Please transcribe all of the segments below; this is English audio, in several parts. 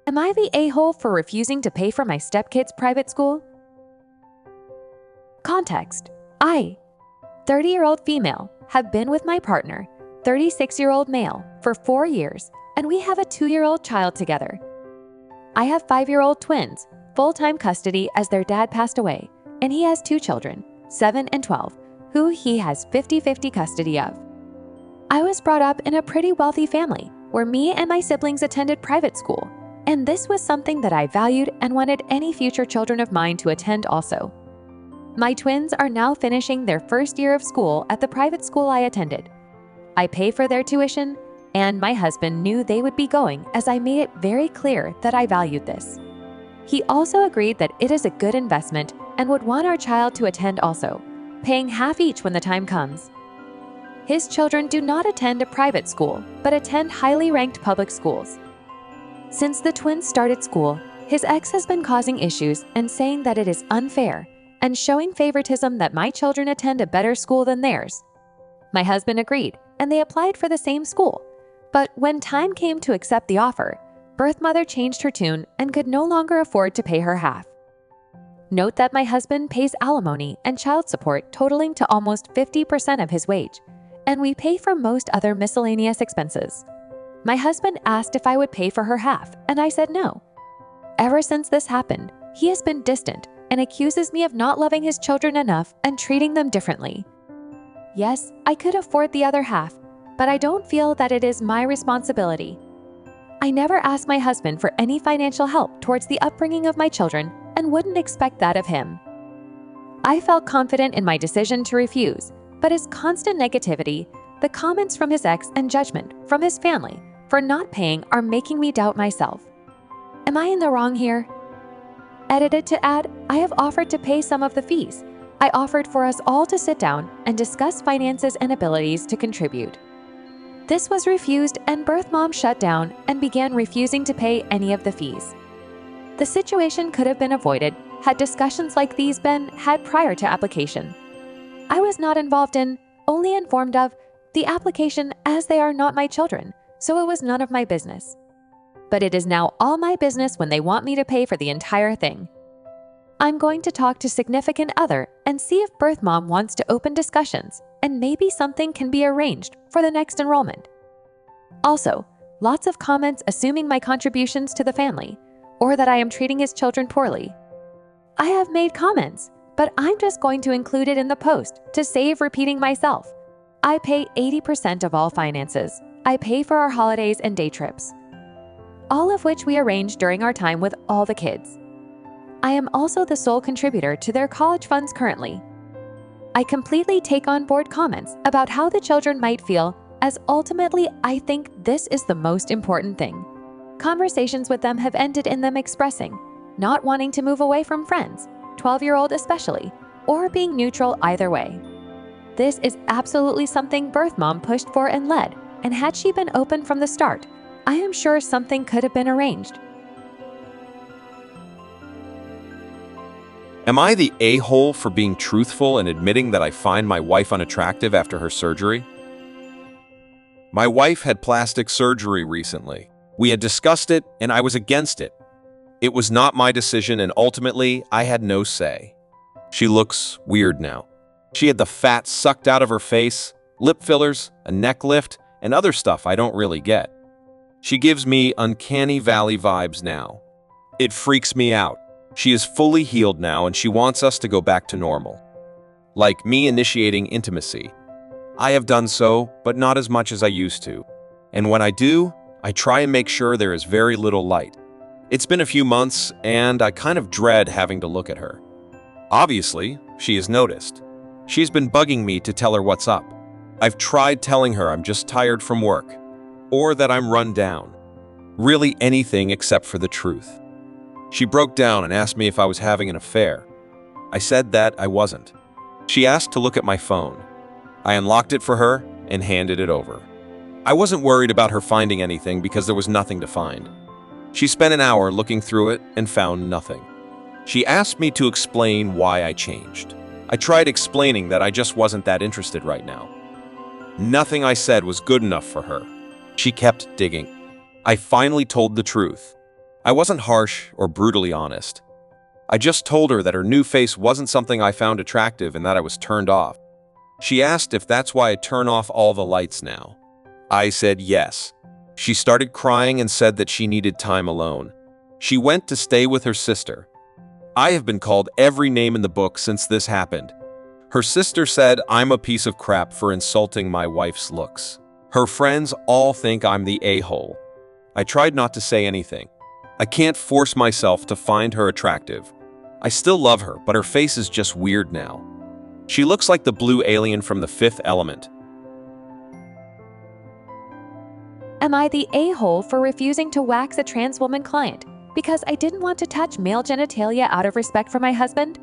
Am I the a-hole for refusing to pay for my stepkid's private school? Context: I, 30-year-old female, have been with my partner, 36-year-old male, for 4 years, and we have a 2-year-old child together. I have 5-year-old twins, full-time custody as their dad passed away, and he has 2 children, 7 and 12, who he has 50-50 custody of. I was brought up in a pretty wealthy family where me and my siblings attended private school, and this was something that I valued and wanted any future children of mine to attend also. My twins are now finishing their first year of school at the private school I attended. I pay for their tuition, and my husband knew they would be going as I made it very clear that I valued this. He also agreed that it is a good investment and would want our child to attend also, paying half each when the time comes. His children do not attend a private school, but attend highly ranked public schools. Since the twins started school, his ex has been causing issues and saying that it is unfair and showing favoritism that my children attend a better school than theirs. My husband agreed, and they applied for the same school. But when time came to accept the offer, birth mother changed her tune and could no longer afford to pay her half. Note that my husband pays alimony and child support totaling to almost 50% of his wage, and we pay for most other miscellaneous expenses. My husband asked if I would pay for her half, and I said no. Ever since this happened, he has been distant and accuses me of not loving his children enough and treating them differently. Yes, I could afford the other half, but I don't feel that it is my responsibility. I never asked my husband for any financial help towards the upbringing of my children and wouldn't expect that of him. I felt confident in my decision to refuse, but his constant negativity, the comments from his ex, and judgment from his family for not paying are making me doubt myself. Am I in the wrong here? Edited to add, I have offered to pay some of the fees. I offered for us all to sit down and discuss finances and abilities to contribute. This was refused, and birth mom shut down and began refusing to pay any of the fees. The situation could have been avoided had discussions like these been had prior to application. I was not involved in, only informed of, the application as they are not my children, so it was none of my business. But it is now all my business when they want me to pay for the entire thing. I'm going to talk to significant other and see if birth mom wants to open discussions, and maybe something can be arranged for the next enrollment. Also, lots of comments assuming my contributions to the family, or that I am treating his children poorly. I have made comments, but I'm just going to include it in the post to save repeating myself. I pay 80% of all finances. I pay for our holidays and day trips, all of which we arrange during our time with all the kids. I am also the sole contributor to their college funds currently. I completely take on board comments about how the children might feel, as ultimately I think this is the most important thing. Conversations with them have ended in them expressing not wanting to move away from friends, 12-year-old especially, or being neutral either way. This is absolutely something birth mom pushed for and led, and had she been open from the start, I am sure something could have been arranged. Am I the a-hole for being truthful and admitting that I find my wife unattractive after her surgery? My wife had plastic surgery recently. We had discussed it, and I was against it. It was not my decision, and ultimately, I had no say. She looks weird now. She had the fat sucked out of her face, lip fillers, a neck lift, and other stuff I don't really get. She gives me uncanny valley vibes now. It freaks me out. She is fully healed now, and she wants us to go back to normal. Like me initiating intimacy. I have done so, but not as much as I used to. And when I do, I try and make sure there is very little light. It's been a few months, and I kind of dread having to look at her. Obviously, she has noticed. She's been bugging me to tell her what's up. I've tried telling her I'm just tired from work, or that I'm run down. Really anything except for the truth. She broke down and asked me if I was having an affair. I said that I wasn't. She asked to look at my phone. I unlocked it for her and handed it over. I wasn't worried about her finding anything because there was nothing to find. She spent an hour looking through it and found nothing. She asked me to explain why I changed. I tried explaining that I just wasn't that interested right now. Nothing I said was good enough for her. She kept digging. I finally told the truth. I wasn't harsh or brutally honest. I just told her that her new face wasn't something I found attractive and that I was turned off. She asked if that's why I turn off all the lights now. I said yes. She started crying and said that she needed time alone. She went to stay with her sister. I have been called every name in the book since this happened. Her sister said I'm a piece of crap for insulting my wife's looks. Her friends all think I'm the a-hole. I tried not to say anything. I can't force myself to find her attractive. I still love her, but her face is just weird now. She looks like the blue alien from The Fifth Element. Am I the a-hole for refusing to wax a trans woman client because I didn't want to touch male genitalia out of respect for my husband?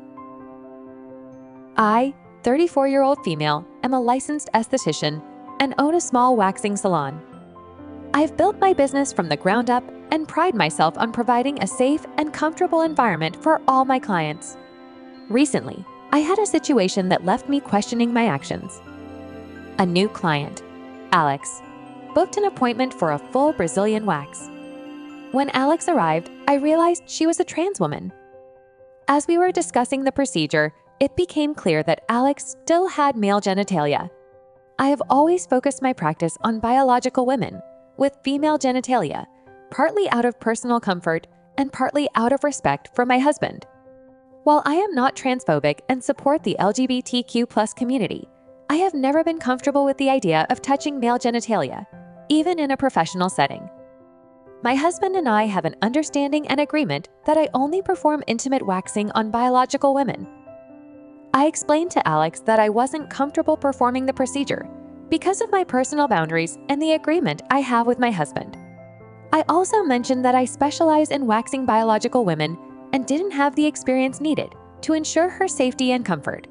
I, 34-year-old female, am a licensed esthetician and own a small waxing salon. I've built my business from the ground up and pride myself on providing a safe and comfortable environment for all my clients. Recently, I had a situation that left me questioning my actions. A new client, Alex, booked an appointment for a full Brazilian wax. When Alex arrived, I realized she was a trans woman. As we were discussing the procedure, it became clear that Alex still had male genitalia. I have always focused my practice on biological women with female genitalia, partly out of personal comfort and partly out of respect for my husband. While I am not transphobic and support the LGBTQ+ community, I have never been comfortable with the idea of touching male genitalia, even in a professional setting. My husband and I have an understanding and agreement that I only perform intimate waxing on biological women. I explained to Alex that I wasn't comfortable performing the procedure because of my personal boundaries and the agreement I have with my husband. I also mentioned that I specialize in waxing biological women and didn't have the experience needed to ensure her safety and comfort.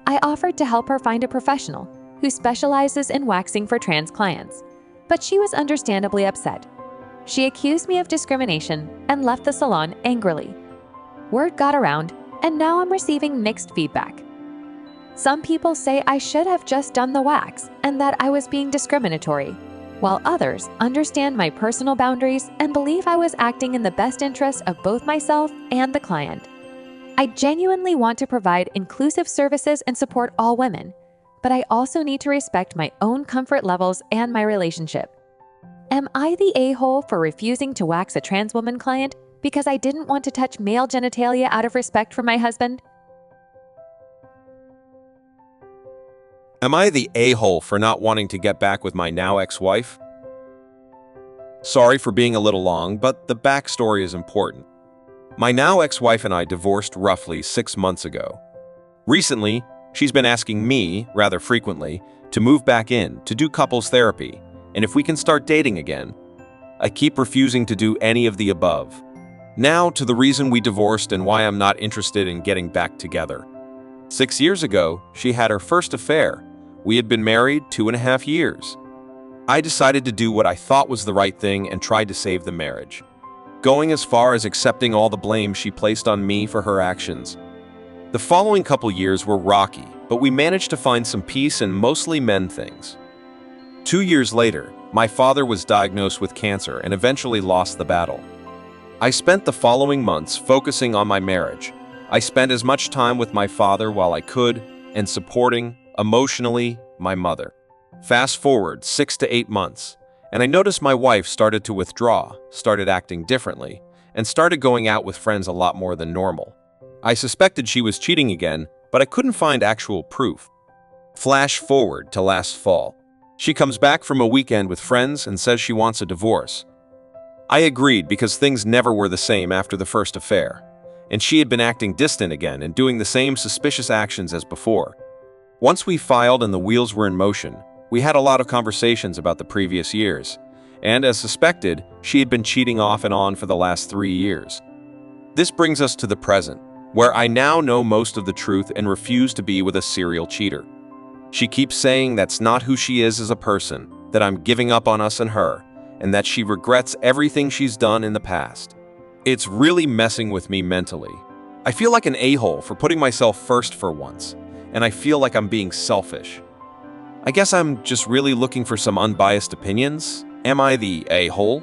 I offered to help her find a professional who specializes in waxing for trans clients, but she was understandably upset. She accused me of discrimination and left the salon angrily. Word got around, and now I'm receiving mixed feedback. Some people say I should have just done the wax and that I was being discriminatory, while others understand my personal boundaries and believe I was acting in the best interest of both myself and the client. I genuinely want to provide inclusive services and support all women, but I also need to respect my own comfort levels and my relationship. Am I the a-hole for refusing to wax a trans woman client because I didn't want to touch male genitalia out of respect for my husband? Am I the a-hole for not wanting to get back with my now ex-wife? Sorry for being a little long, but the backstory is important. My now ex-wife and I divorced roughly 6 months ago. Recently, she's been asking me, rather frequently, to move back in to do couples therapy, and if we can start dating again. I keep refusing to do any of the above. Now to the reason we divorced and why I'm not interested in getting back together. 6 years ago, she had her first affair. We had been married 2.5 years. I decided to do what I thought was the right thing and tried to save the marriage, going as far as accepting all the blame she placed on me for her actions. The following couple years were rocky, but we managed to find some peace and mostly mend things. 2 years later, my father was diagnosed with cancer and eventually lost the battle. I spent the following months focusing on my marriage. I spent as much time with my father while I could and supporting, emotionally, my mother. Fast forward 6 to 8 months, and I noticed my wife started to withdraw, started acting differently, and started going out with friends a lot more than normal. I suspected she was cheating again, but I couldn't find actual proof. Flash forward to last fall. She comes back from a weekend with friends and says she wants a divorce. I agreed because things never were the same after the first affair, and she had been acting distant again and doing the same suspicious actions as before. Once we filed and the wheels were in motion, we had a lot of conversations about the previous years, and as suspected, she had been cheating off and on for the last 3 years. This brings us to the present, where I now know most of the truth and refuse to be with a serial cheater. She keeps saying that's not who she is as a person, that I'm giving up on us and her, and that she regrets everything she's done in the past. It's really messing with me mentally. I feel like an a-hole for putting myself first for once, and I feel like I'm being selfish. I guess I'm just really looking for some unbiased opinions. Am I the a-hole?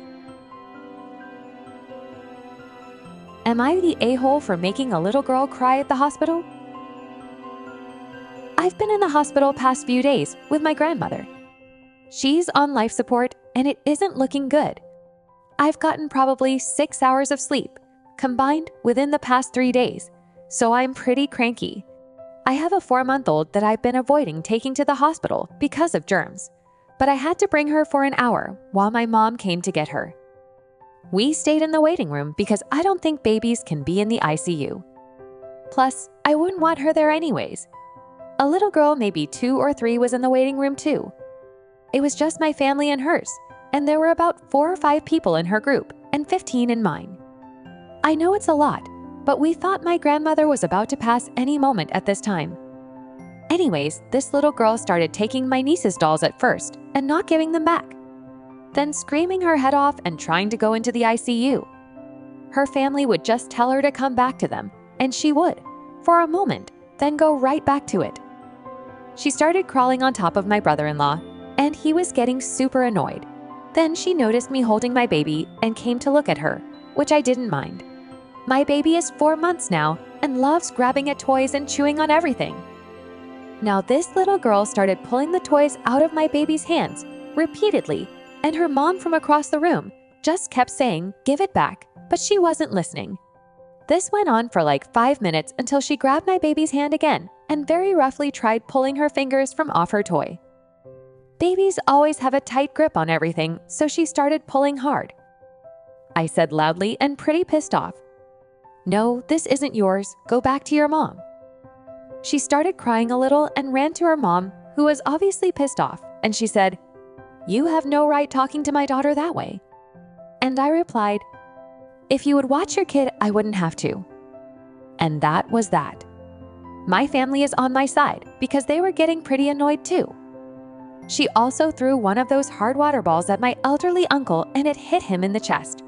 Am I the a-hole for making a little girl cry at the hospital? I've been in the hospital past few days with my grandmother. She's on life support and it isn't looking good. I've gotten probably 6 hours of sleep, combined within the past 3 days, so I'm pretty cranky. I have a 4-month-old that I've been avoiding taking to the hospital because of germs, but I had to bring her for an hour while my mom came to get her. We stayed in the waiting room because I don't think babies can be in the ICU. Plus, I wouldn't want her there anyways. A little girl, maybe 2 or 3, was in the waiting room too. It was just my family and hers, and there were about 4 or 5 people in her group and 15 in mine. I know it's a lot, but we thought my grandmother was about to pass any moment at this time. Anyways, this little girl started taking my niece's dolls at first and not giving them back, then screaming her head off and trying to go into the ICU. Her family would just tell her to come back to them, and she would, for a moment, then go right back to it. She started crawling on top of my brother-in-law, and he was getting super annoyed. Then she noticed me holding my baby and came to look at her, which I didn't mind. My baby is 4 months now and loves grabbing at toys and chewing on everything. Now this little girl started pulling the toys out of my baby's hands repeatedly, and her mom from across the room just kept saying, "Give it back," but she wasn't listening. This went on for like 5 minutes until she grabbed my baby's hand again and very roughly tried pulling her fingers from off her toy. Babies always have a tight grip on everything, so she started pulling hard. I said loudly and pretty pissed off, "No, this isn't yours. Go back to your mom." She started crying a little and ran to her mom, who was obviously pissed off, and she said, "You have no right talking to my daughter that way." And I replied, "If you would watch your kid, I wouldn't have to." And that was that. My family is on my side because they were getting pretty annoyed too. She also threw one of those hard water balls at my elderly uncle and it hit him in the chest.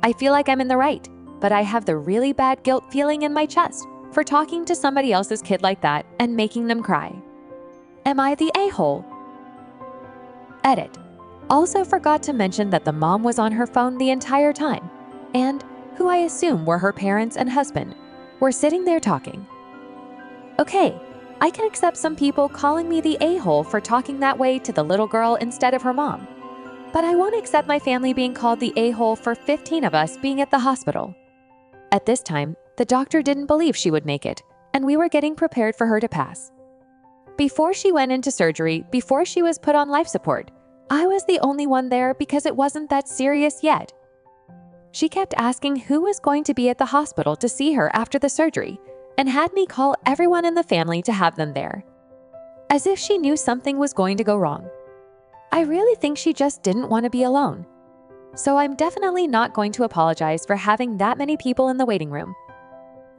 I feel like I'm in the right, but I have the really bad guilt feeling in my chest for talking to somebody else's kid like that and making them cry. Am I the a-hole? Edit. Also forgot to mention that the mom was on her phone the entire time, and, who I assume were her parents and husband, were sitting there talking. Okay, I can accept some people calling me the a-hole for talking that way to the little girl instead of her mom, but I won't accept my family being called the a-hole for 15 of us being at the hospital. At this time, the doctor didn't believe she would make it, and we were getting prepared for her to pass. Before she went into surgery, before she was put on life support, I was the only one there because it wasn't that serious yet. She kept asking who was going to be at the hospital to see her after the surgery and had me call everyone in the family to have them there, as if she knew something was going to go wrong. I really think she just didn't want to be alone. So I'm definitely not going to apologize for having that many people in the waiting room.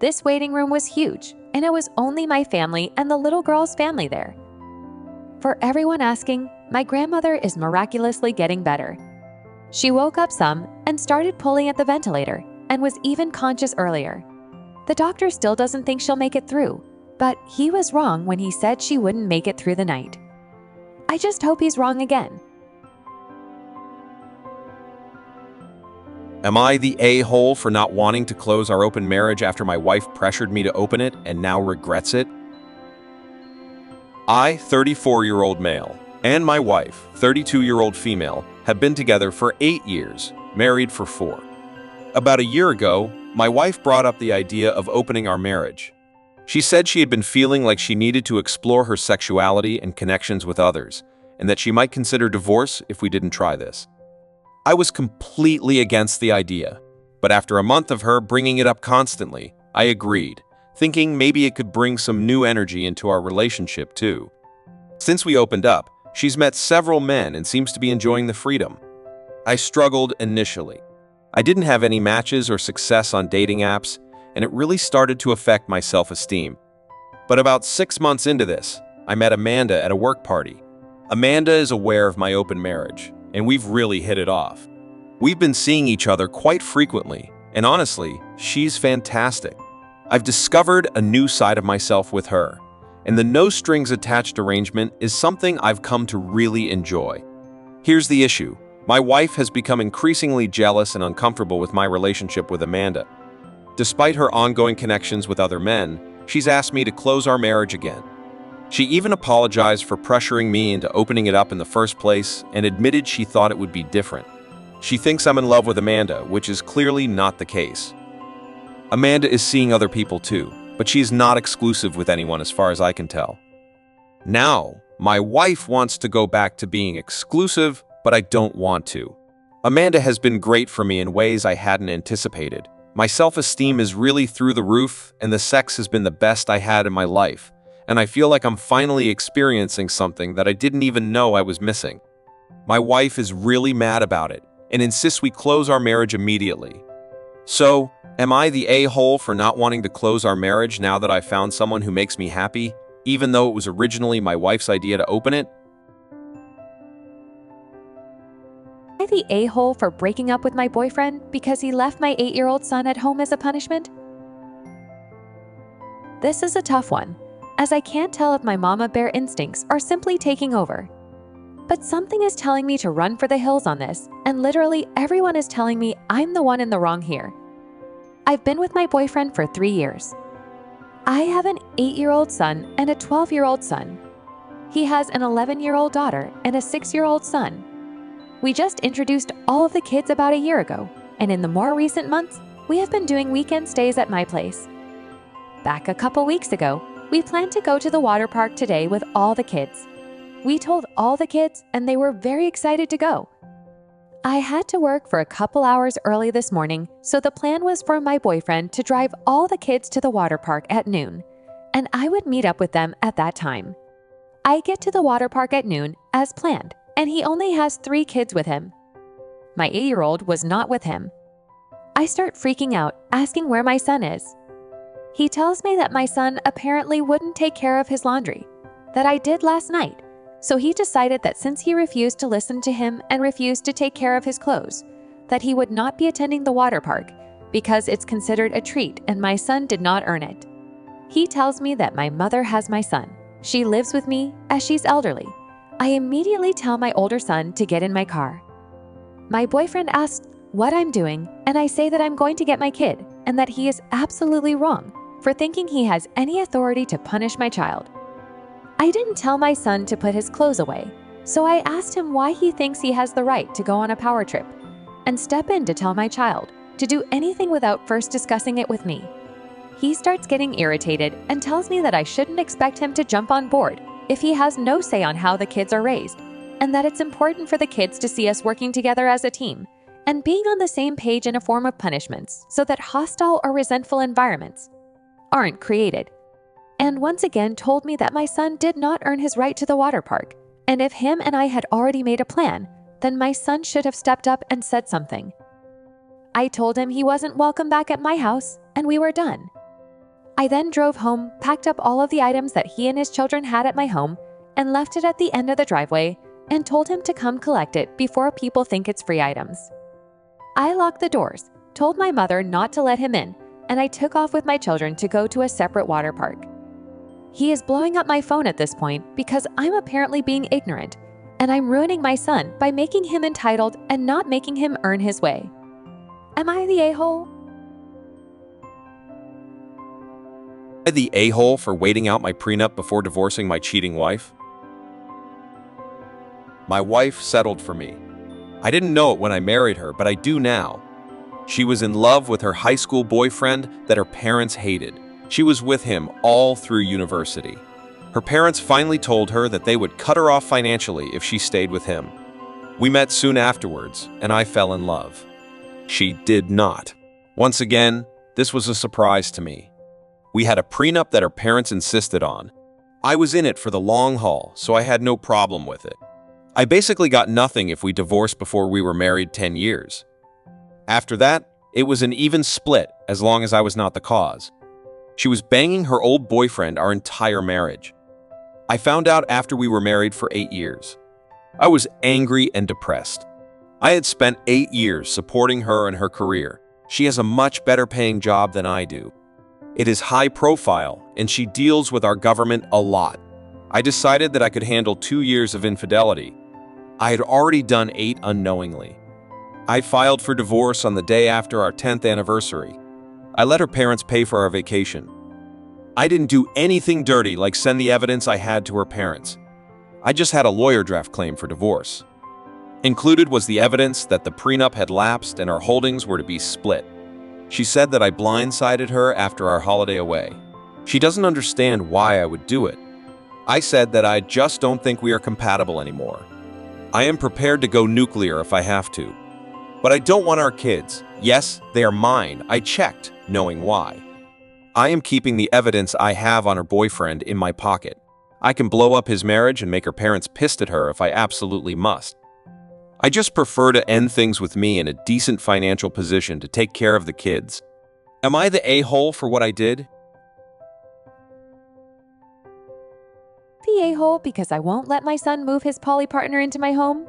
This waiting room was huge, and it was only my family and the little girl's family there. For everyone asking, my grandmother is miraculously getting better. She woke up some and started pulling at the ventilator and was even conscious earlier. The doctor still doesn't think she'll make it through, but he was wrong when he said she wouldn't make it through the night. I just hope he's wrong again. Am I the a-hole for not wanting to close our open marriage after my wife pressured me to open it and now regrets it? I, 34-year-old male, and my wife, 32-year-old female, have been together for 8 years, married for 4. About a year ago, my wife brought up the idea of opening our marriage. She said she had been feeling like she needed to explore her sexuality and connections with others, and that she might consider divorce if we didn't try this. I was completely against the idea, but after a month of her bringing it up constantly, I agreed, thinking maybe it could bring some new energy into our relationship too. Since we opened up, she's met several men and seems to be enjoying the freedom. I struggled initially. I didn't have any matches or success on dating apps, and it really started to affect my self-esteem. But about 6 months into this, I met Amanda at a work party. Amanda is aware of my open marriage, and we've really hit it off. We've been seeing each other quite frequently, and honestly, she's fantastic. I've discovered a new side of myself with her, and the no-strings-attached arrangement is something I've come to really enjoy. Here's the issue. My wife has become increasingly jealous and uncomfortable with my relationship with Amanda. Despite her ongoing connections with other men, she's asked me to close our marriage again. She even apologized for pressuring me into opening it up in the first place and admitted she thought it would be different. She thinks I'm in love with Amanda, which is clearly not the case. Amanda is seeing other people too, but she is not exclusive with anyone as far as I can tell. Now, my wife wants to go back to being exclusive, but I don't want to. Amanda has been great for me in ways I hadn't anticipated. My self-esteem is really through the roof, and the sex has been the best I had in my life, and I feel like I'm finally experiencing something that I didn't even know I was missing. My wife is really mad about it and insists we close our marriage immediately. So, am I the a-hole for not wanting to close our marriage now that I found someone who makes me happy, even though it was originally my wife's idea to open it? Am I the a-hole for breaking up with my boyfriend because he left my 8-year-old son at home as a punishment? This is a tough one, as I can't tell if my mama bear instincts are simply taking over. But something is telling me to run for the hills on this, and literally everyone is telling me I'm the one in the wrong here. I've been with my boyfriend for 3 years. I have an 8-year-old son and a 12-year-old son. He has an 11-year-old daughter and a 6-year-old son. We just introduced all of the kids about a year ago, and in the more recent months, we have been doing weekend stays at my place. Back a couple weeks ago, we planned to go to the water park today with all the kids. We told all the kids, and they were very excited to go. I had to work for a couple hours early this morning, so the plan was for my boyfriend to drive all the kids to the water park at noon, and I would meet up with them at that time. I get to the water park at noon as planned, and he only has 3 kids with him. My 8-year-old was not with him. I start freaking out, asking where my son is. He tells me that my son apparently wouldn't take care of his laundry, that I did last night. So he decided that since he refused to listen to him and refused to take care of his clothes, that he would not be attending the water park because it's considered a treat and my son did not earn it. He tells me that my mother has my son. She lives with me as she's elderly. I immediately tell my older son to get in my car. My boyfriend asks what I'm doing, and I say that I'm going to get my kid and that he is absolutely wrong for thinking he has any authority to punish my child. I didn't tell my son to put his clothes away, so I asked him why he thinks he has the right to go on a power trip and step in to tell my child to do anything without first discussing it with me. He starts getting irritated and tells me that I shouldn't expect him to jump on board if he has no say on how the kids are raised, and that it's important for the kids to see us working together as a team and being on the same page in a form of punishments so that hostile or resentful environments aren't created. And once again told me that my son did not earn his right to the water park, and if him and I had already made a plan, then my son should have stepped up and said something. I told him he wasn't welcome back at my house, and we were done. I then drove home, packed up all of the items that he and his children had at my home, and left it at the end of the driveway, and told him to come collect it before people think it's free items. I locked the doors, told my mother not to let him in, and I took off with my children to go to a separate water park. He is blowing up my phone at this point because I'm apparently being ignorant, and I'm ruining my son by making him entitled and not making him earn his way. Am I the a-hole? Am I the a-hole for waiting out my prenup before divorcing my cheating wife? My wife settled for me. I didn't know it when I married her, but I do now. She was in love with her high school boyfriend that her parents hated. She was with him all through university. Her parents finally told her that they would cut her off financially if she stayed with him. We met soon afterwards, and I fell in love. She did not. Once again, this was a surprise to me. We had a prenup that her parents insisted on. I was in it for the long haul, so I had no problem with it. I basically got nothing if we divorced before we were married 10 years. After that, it was an even split as long as I was not the cause. She was banging her old boyfriend our entire marriage. I found out after we were married for 8 years. I was angry and depressed. I had spent 8 years supporting her and her career. She has a much better paying job than I do. It is high profile, and she deals with our government a lot. I decided that I could handle 2 years of infidelity. I had already done 8 unknowingly. I filed for divorce on the day after our 10th anniversary. I let her parents pay for our vacation. I didn't do anything dirty like send the evidence I had to her parents. I just had a lawyer draft claim for divorce. Included was the evidence that the prenup had lapsed and our holdings were to be split. She said that I blindsided her after our holiday away. She doesn't understand why I would do it. I said that I just don't think we are compatible anymore. I am prepared to go nuclear if I have to. But I don't want our kids. Yes, they are mine. I checked, knowing why. I am keeping the evidence I have on her boyfriend in my pocket. I can blow up his marriage and make her parents pissed at her if I absolutely must. I just prefer to end things with me in a decent financial position to take care of the kids. Am I the a-hole for what I did? The a-hole because I won't let my son move his poly partner into my home?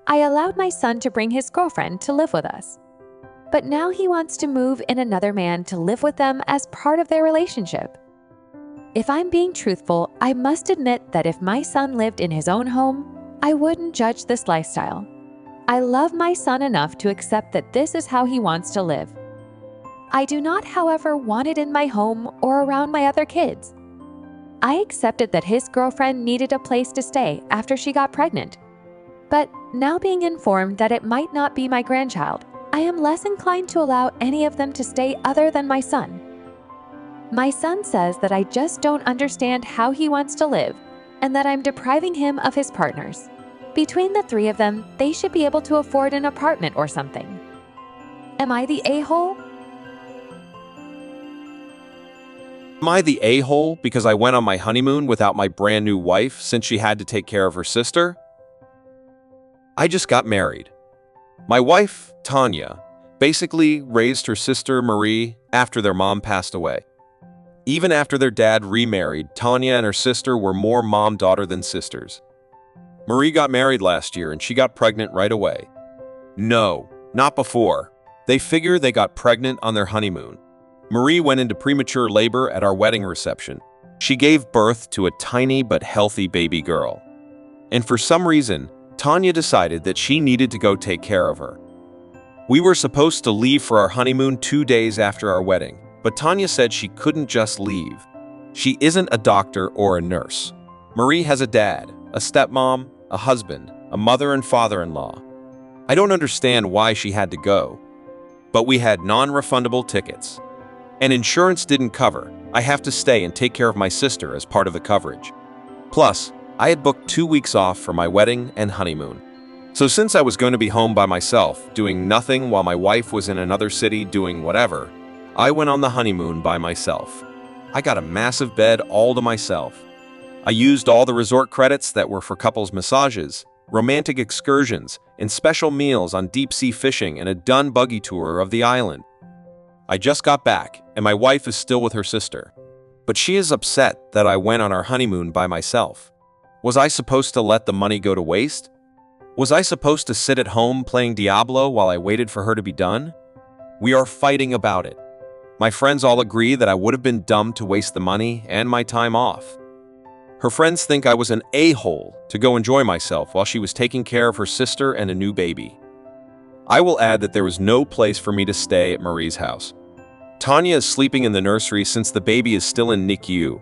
I allowed my son to bring his girlfriend to live with us. But now he wants to move in another man to live with them as part of their relationship. If I'm being truthful, I must admit that if my son lived in his own home, I wouldn't judge this lifestyle. I love my son enough to accept that this is how he wants to live. I do not, however, want it in my home or around my other kids. I accepted that his girlfriend needed a place to stay after she got pregnant. But now being informed that it might not be my grandchild, I am less inclined to allow any of them to stay other than my son. My son says that I just don't understand how he wants to live and that I'm depriving him of his partners. Between the three of them, they should be able to afford an apartment or something. Am I the a-hole? Am I the a-hole because I went on my honeymoon without my brand new wife since she had to take care of her sister? I just got married. My wife, Tanya, basically raised her sister, Marie, after their mom passed away. Even after their dad remarried, Tanya and her sister were more mom-daughter than sisters. Marie got married last year and she got pregnant right away. No, not before. They figure they got pregnant on their honeymoon. Marie went into premature labor at our wedding reception. She gave birth to a tiny but healthy baby girl. And for some reason, Tanya decided that she needed to go take care of her. We were supposed to leave for our honeymoon 2 days after our wedding, but Tanya said she couldn't just leave. She isn't a doctor or a nurse. Marie has a dad, a stepmom, a husband, a mother and father-in-law. I don't understand why she had to go. But we had non-refundable tickets. And insurance didn't cover. I have to stay and take care of my sister as part of the coverage. Plus, I had booked 2 weeks off for my wedding and honeymoon. So since I was going to be home by myself, doing nothing while my wife was in another city doing whatever, I went on the honeymoon by myself. I got a massive bed all to myself. I used all the resort credits that were for couples massages, romantic excursions, and special meals on deep-sea fishing and a dune buggy tour of the island. I just got back, and my wife is still with her sister. But she is upset that I went on our honeymoon by myself. Was I supposed to let the money go to waste? Was I supposed to sit at home playing Diablo while I waited for her to be done? We are fighting about it. My friends all agree that I would have been dumb to waste the money and my time off. Her friends think I was an a-hole to go enjoy myself while she was taking care of her sister and a new baby. I will add that there was no place for me to stay at Marie's house. Tanya is sleeping in the nursery since the baby is still in NICU,